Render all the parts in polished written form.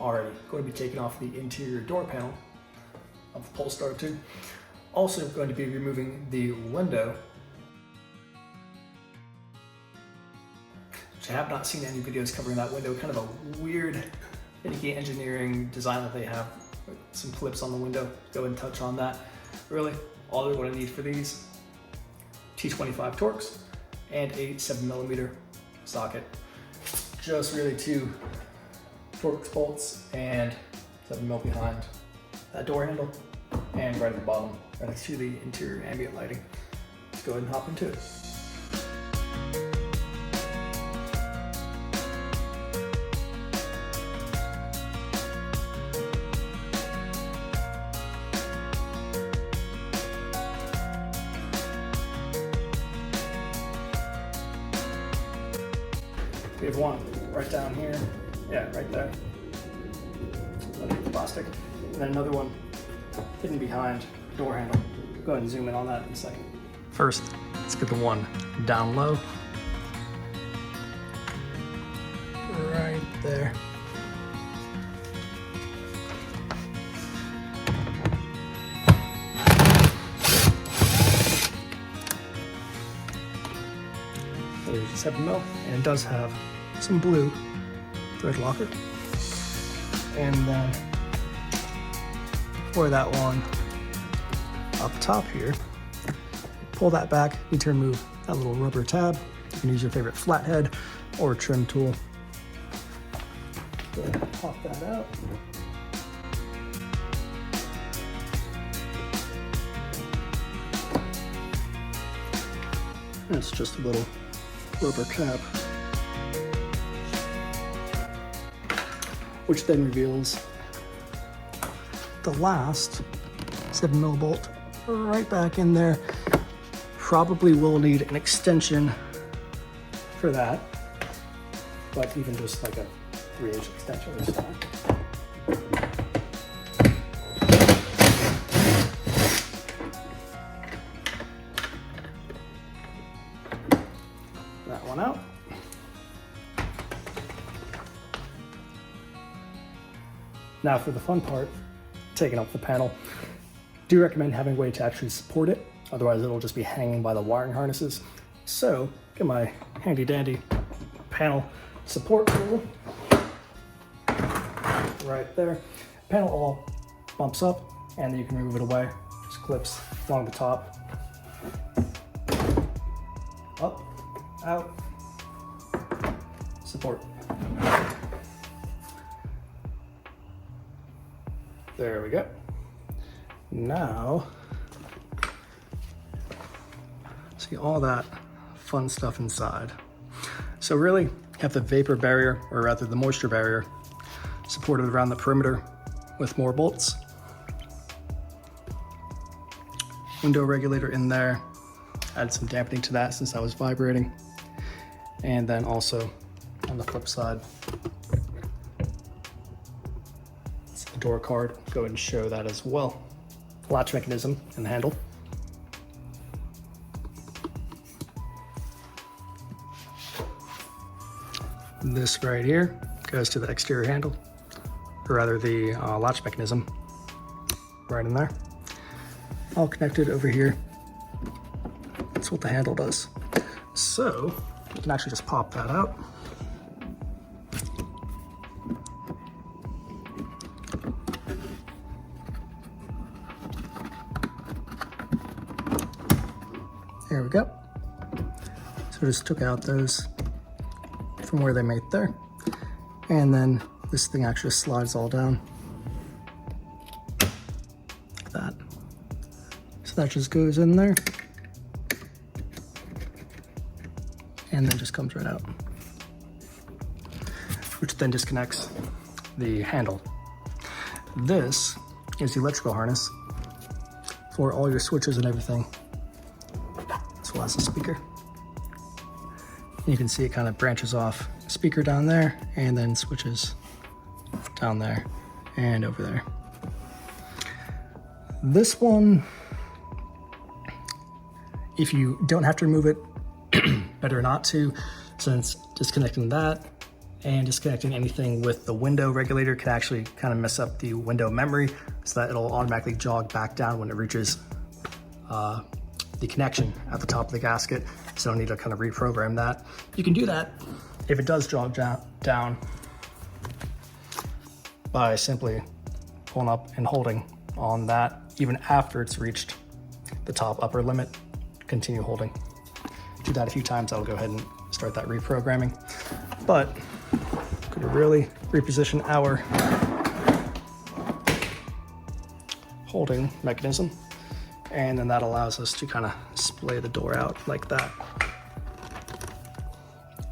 already. Going to be taking off the interior door panel of the Polestar 2. Also going to be removing the window, which I have not seen any videos covering that window. Kind of a weird, finicky engineering design that they have, with some clips on the window. Go and touch on that. Really, all we're going to need for these, T25 Torx and a 7mm socket. Just really 2 Torx bolts and 7mm behind that door handle and right at the bottom, right next to the interior ambient lighting. Let's go ahead and hop into it. We have one right down here, yeah, right there, underneath the plastic, and then another one hidden behind the door handle. Go ahead and zoom in on that in a second. First, let's get the one down low, right there. There's a 7mm, and it does have some blue thread locker. And then for that one up top here, pull that back. You need to remove that little rubber tab. You can use your favorite flathead or trim tool. Go ahead and pop that out. And it's just a little rubber cap, which then reveals the last 7mm bolt right back in there. Probably will need an extension for that, but even just like a 3/8 extension is fine. That one out. Now for the fun part, taking up the panel. Do recommend having a way to actually support it, otherwise it'll just be hanging by the wiring harnesses. So get my handy dandy panel support tool right there. Panel all bumps up and then you can remove it away. Just clips along the top. Up, out, support. There we go. Now, see all that fun stuff inside. So really have the vapor barrier, or rather the moisture barrier, supported around the perimeter with more bolts. Window regulator in there. Add some dampening to that since that was vibrating. And then also on the flip side, it's the door card. Go ahead and show that as well. Latch mechanism and the handle. This right here goes to the exterior handle, or rather the latch mechanism right in there. All connected over here. That's what the handle does. So you can actually just pop that out. There we go. So just took out those from where they made there. And then this thing actually slides all down like that. So that just goes in there and then just comes right out, which then disconnects the handle. This is the electrical harness for all your switches and everything, as well as the speaker. You can see it kind of branches off. Speaker down there, and then switches down there and over there. This one, if you don't have to remove it, better not to, since disconnecting that And disconnecting anything with the window regulator can actually kind of mess up the window memory so that it'll automatically jog back down when it reaches the connection at the top of the gasket. So I need to kind of reprogram that. You can do that if it does jog down by simply pulling up and holding on that even after it's reached the top upper limit. Continue holding. Do that a few times, that'll go ahead and start that reprogramming. But could really reposition our holding mechanism, and then that allows us to kind of splay the door out like that.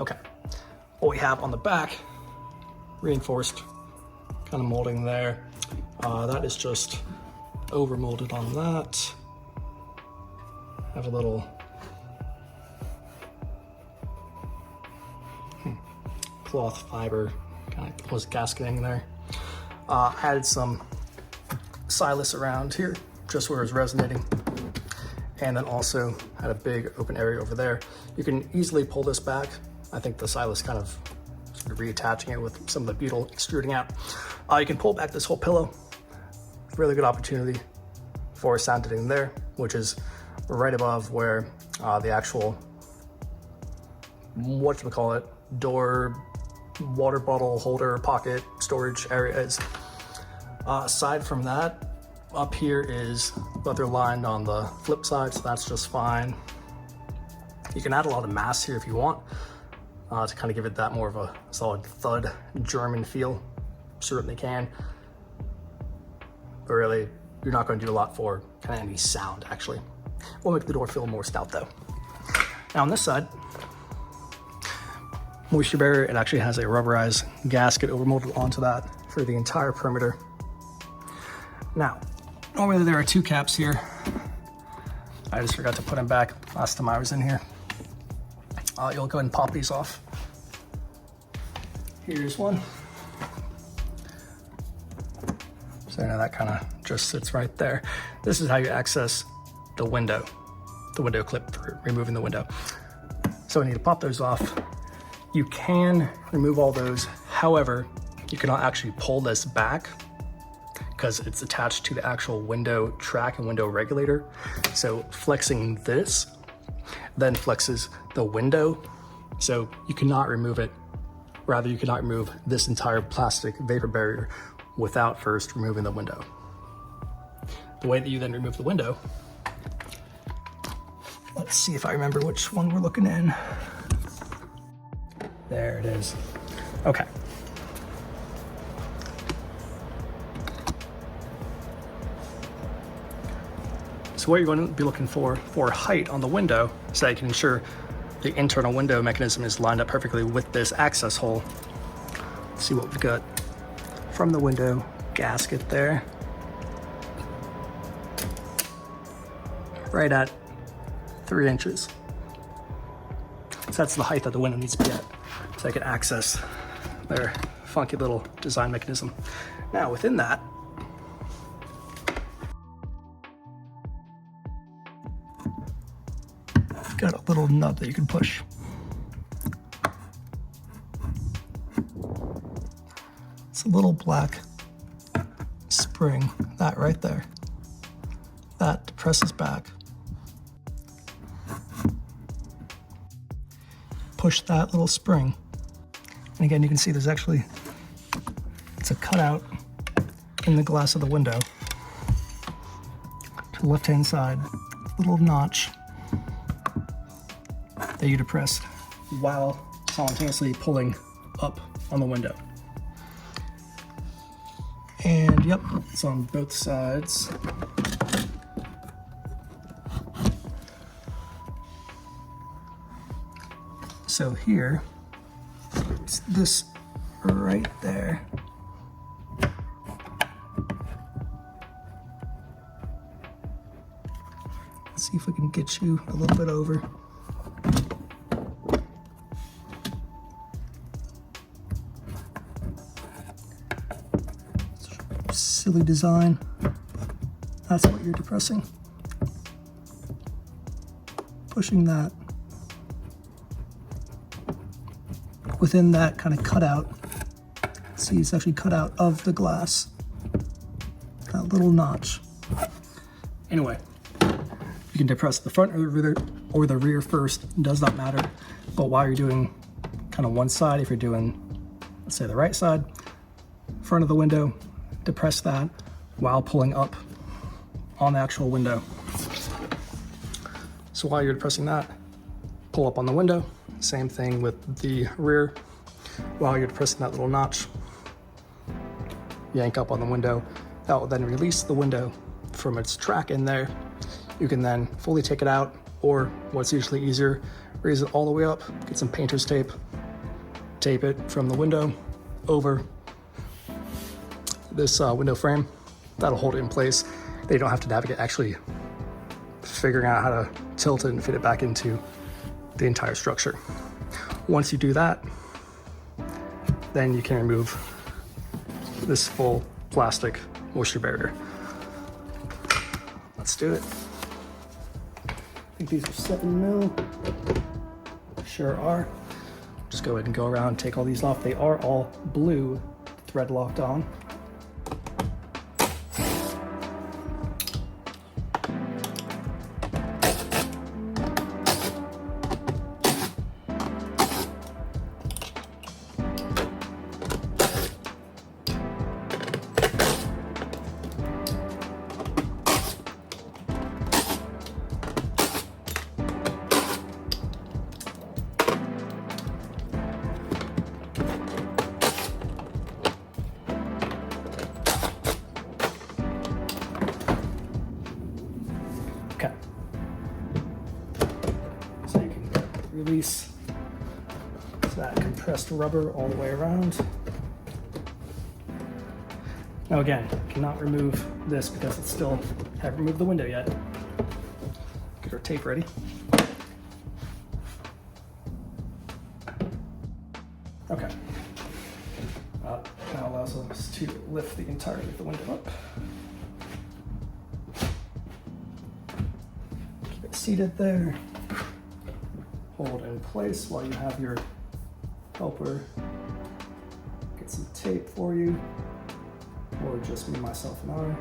Okay, what we have on the back, reinforced kind of molding there. That is just over molded on that. Have a little cloth fiber kind of was gasketing there. Added some Siless around here, just where it was resonating. And then also had a big open area over there. You can easily pull this back. I think the Siless kind of sort of reattaching it with some of the butyl extruding out. You can pull back this whole pillow. Really good opportunity for sound deadening there, which is right above where the actual, whatchamacallit, door, water bottle holder, pocket, storage area is. Aside from that, up here is leather lined on the flip side, so that's just fine. You can add a lot of mass here if you want to kind of give it that more of a solid thud German feel. Certainly can. But really, you're not going to do a lot for kind of any sound, actually. Will make the door feel more stout though. Now on this side, moisture barrier, it actually has a rubberized gasket overmolded onto that for the entire perimeter. Now, normally there are two caps here. I just forgot to put them back last time I was in here. You'll go ahead and pop these off. Here's one. So now that kind of just sits right there. This is how you access the window clip for removing the window. So I need to pop those off. You can remove all those. However, you cannot actually pull this back because it's attached to the actual window track and window regulator. So flexing this then flexes the window. So you cannot remove it. Rather, you cannot remove this entire plastic vapor barrier without first removing the window. The way that you then remove the window, let's see if I remember which one we're looking in. There it is. Okay. So what you're going to be looking for height on the window, so that you can ensure the internal window mechanism is lined up perfectly with this access hole. Let's see what we've got from the window gasket there. Right at 3 inches. So that's the height that the window needs to be at, so I can access their funky little design mechanism. Now within that, got a little nut that you can push. It's a little black spring, that right there. That presses back. Push that little spring. And again, you can see there's actually, it's a cutout in the glass of the window. To the left-hand side, little notch that you depress while simultaneously pulling up on the window. And yep, it's on both sides. So here, it's this right there. Let's see if we can get you a little bit over. Silly design. That's what you're depressing. Pushing that within that kind of cutout, see it's actually cut out of the glass, that little notch. Anyway, you can depress the front or the rear first, it does not matter. But while you're doing kind of one side, if you're doing, let's say the right side, front of the window, depress that while pulling up on the actual window. So while you're depressing that, pull up on the window. Same thing with the rear. While you're depressing that little notch, yank up on the window. That will then release the window from its track in there. You can then fully take it out, or what's usually easier, raise it all the way up, get some painter's tape, tape it from the window over this window frame. That'll hold it in place. They don't have to navigate actually figuring out how to tilt it and fit it back into the entire structure. Once you do that, then you can remove this full plastic moisture barrier. Let's do it. I think these are 7 mil. Sure are. Just go ahead and go around and take all these off. They are all blue, thread locked on. Okay. So you can release that compressed rubber all the way around. Now again, cannot remove this because it's still, haven't removed the window yet. Get our tape ready. Okay. That allows us to lift the entirety of the window up. Keep it seated there. Hold in place while you have your helper get some tape for you, or just me, myself, and I.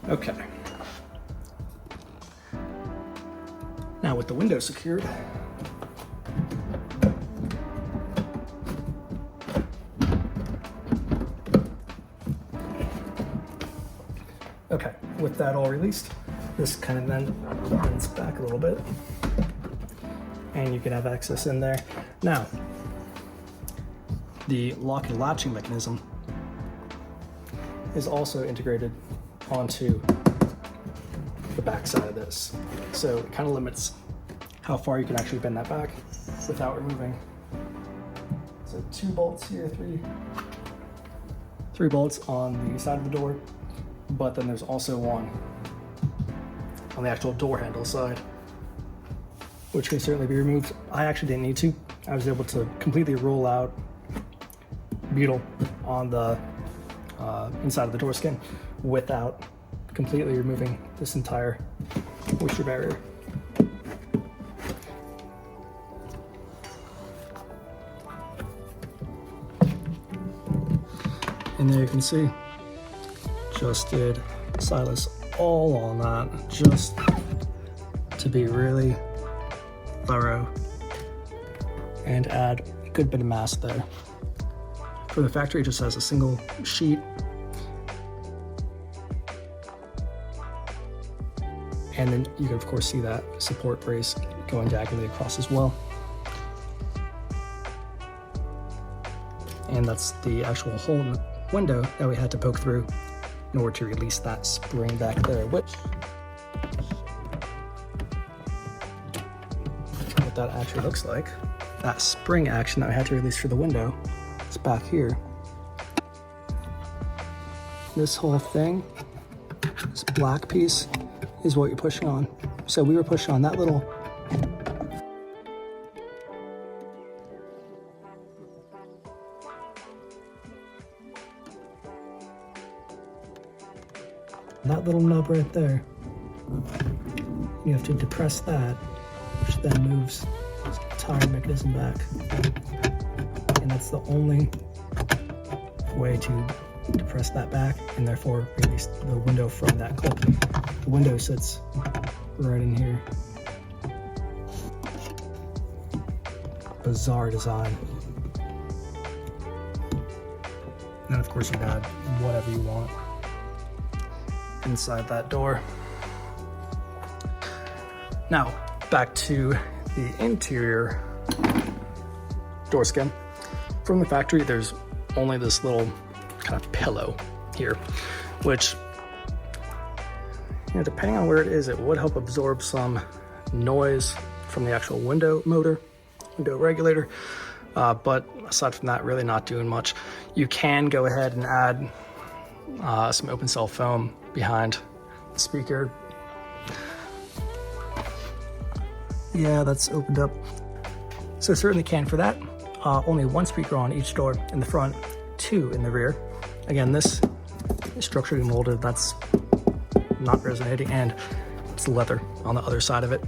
Okay. Now with the window secured, okay, with that all released, this kind of then bends back a little bit and you can have access in there. Now, the lock and latching mechanism is also integrated onto the back side of this. So it kind of limits how far you can actually bend that back without removing. So 2 bolts here, three bolts on the side of the door, but then there's also one on the actual door handle side, which can certainly be removed. I actually didn't need to. I was able to completely roll out Butyl on the inside of the door skin without completely removing this entire moisture barrier. And there you can see, just did Siless all on that, just to be really thorough and add a good bit of mass there. For the factory, it just has a single sheet. And then you can of course see that support brace going diagonally across as well. And that's the actual hole in the window that we had to poke through in order to release that spring back there, which what that actually looks like. that spring action that I had to release for the window is back here. This whole thing, this black piece, is what you're pushing on. So we were pushing on that little nub right there. You have to depress that, which then moves the tire mechanism back. And that's the only way to depress that back and therefore release the window from that clip. The window sits right in here. Bizarre design. And of course you can add whatever you want inside that door. Now, back to the interior door skin. From the factory, there's only this little kind of pillow here, which, you know, depending on where it is, it would help absorb some noise from the actual window motor, window regulator. But aside from that, really not doing much. You can go ahead and add some open cell foam behind the speaker. Yeah, that's opened up. So certainly can for that. Only one speaker on each door in the front, 2 in the rear. Again, this is structurally molded, that's not resonating, and it's leather on the other side of it.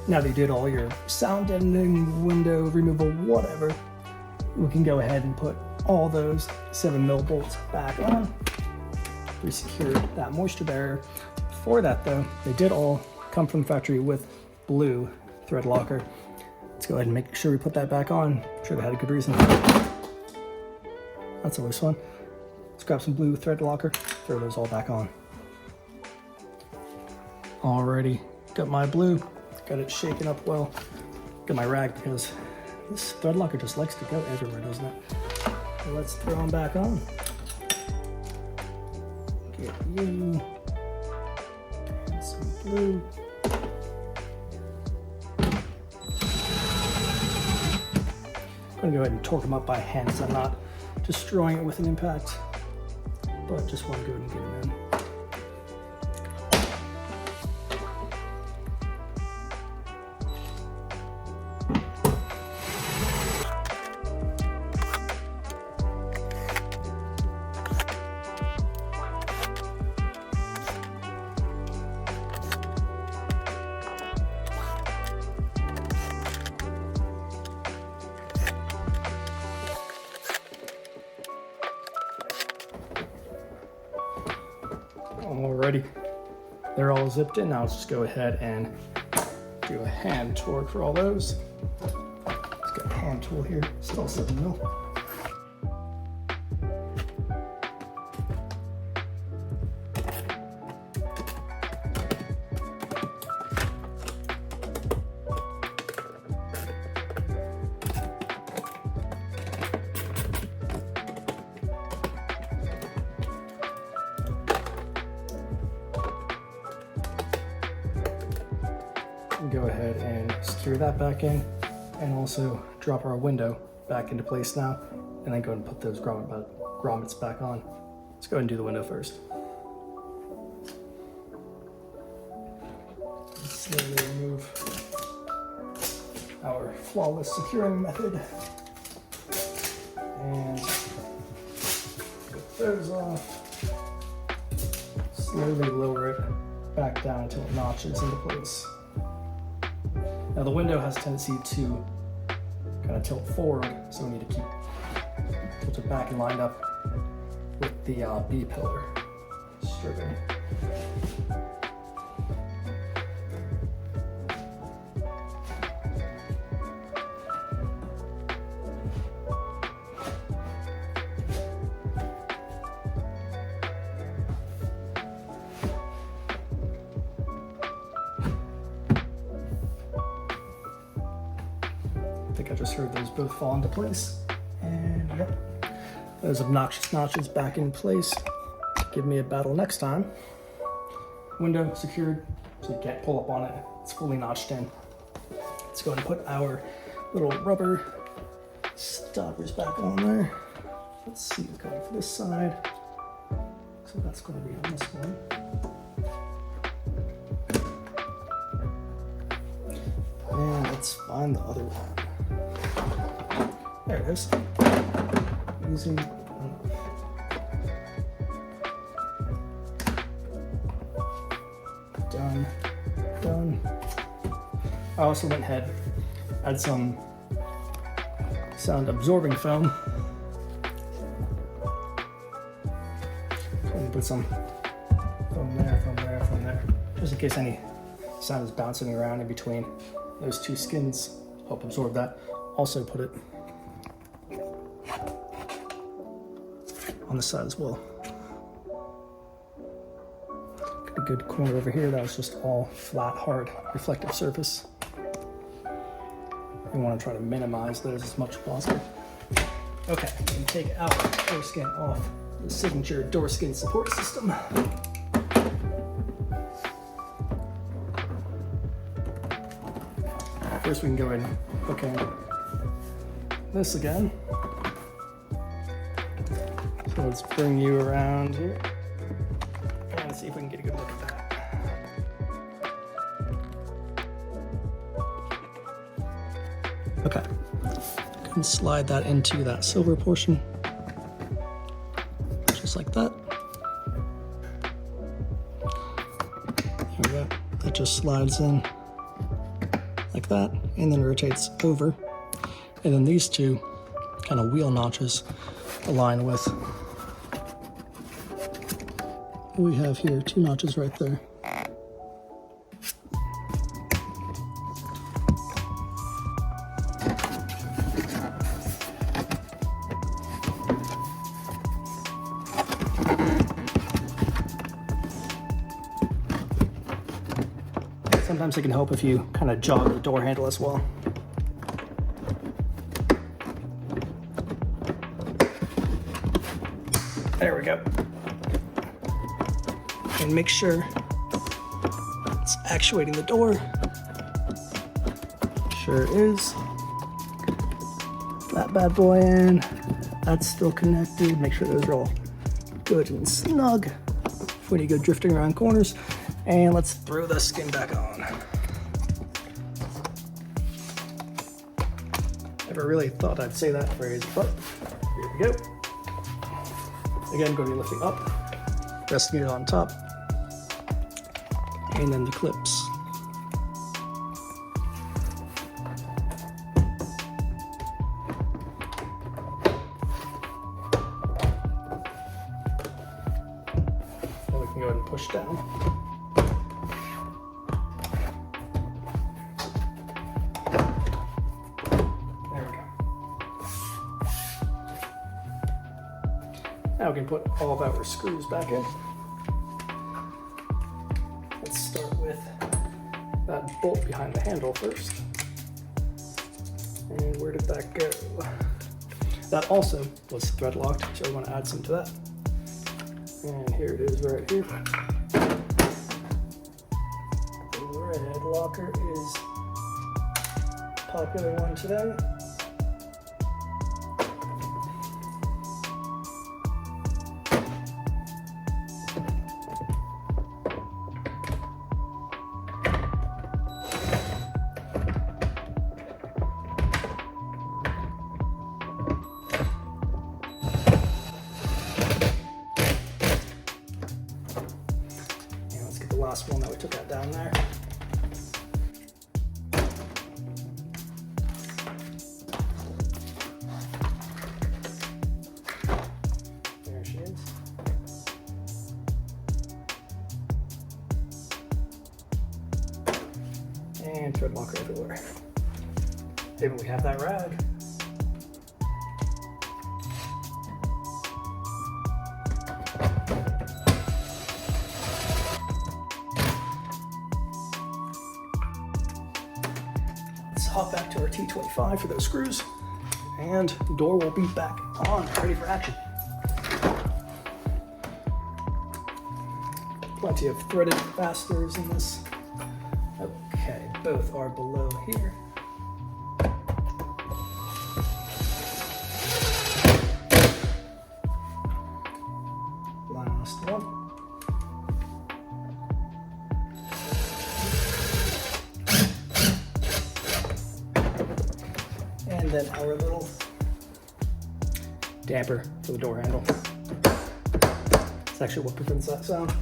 Now that you did all your sound deadening, window removal, whatever, we can go ahead and put all those 7mm bolts back on. We secured that moisture barrier. For that though, they did all come from the factory with blue thread locker. Let's go ahead and make sure we put that back on. I'm sure they had a good reason. That's always fun. Let's grab some blue thread locker, throw those all back on. Alrighty, got my blue. Got it shaken up well. Got my rag because this thread locker just likes to go everywhere, doesn't it? So let's throw them back on. Get you. And some blue. I'm gonna go ahead and torque them up by hand so I'm not destroying it with an impact, but just want to go ahead and get them in. Alrighty, they're all zipped in. Now let's just go ahead and do a hand torque for all those. Just got a hand tool here, still 7mm. Go ahead and secure that back in and also drop our window back into place now, and then go and put those grommets back on. Let's go ahead and do the window first. Slowly remove our flawless securing method and get those off. Slowly lower it back down until it notches into place. Now the window has a tendency to kind of tilt forward, so we need to keep tilted back and lined up with the B pillar stripping. I think I just heard those both fall into place. And yep, those obnoxious notches back in place. Give me a battle next time. Window secured, so you can't pull up on it. It's fully notched in. Let's go ahead and put our little rubber stoppers back on there. Let's see what's going for this side. So that's going to be on this one. And let's find the other one. There it is. Easy. Done. Done. I also went ahead, had some sound absorbing foam. And put some foam there, foam there, foam there, just in case any sound is bouncing around in between those two skins. Help absorb that. Also put it on the side as well. Got a good corner over here that was just all flat, hard, reflective surface. We want to try to minimize those as much as possible. Okay, we can take our door skin off the signature door skin support system. First, we can go ahead and hook in this again. So let's bring you around here and see if we can get a good look at that. Okay, go and slide that into that silver portion, just like that. There we go. That just slides in like that, and then rotates over. And then these two kind of wheel notches align with what we have here, two notches right there. Sometimes it can help if you kind of jog the door handle as well. There we go. And make sure it's actuating the door. Sure is. That bad boy in. That's still connected. Make sure those are all good and snug when you go drifting around corners. And let's throw the skin back on. Never really thought I'd say that phrase, but here we go. Again, going to be lifting up, resting it on top, and then the clips. Then we can go ahead and push down. Now we can put all of our screws back in. Let's start with that bolt behind the handle first. And where did that go? That also was thread locked, so I want to add some to that. And here it is right here. The red locker is a popular one today. Last one that we took that down there. There she is. And thread locker everywhere. Maybe we have that rag. hop back to our T25 for those screws, and door will be back on, ready for action. Plenty of threaded fasteners in this. Okay, both are below here. Last one. And then our little damper for the door handle. It's actually what prevents that sound.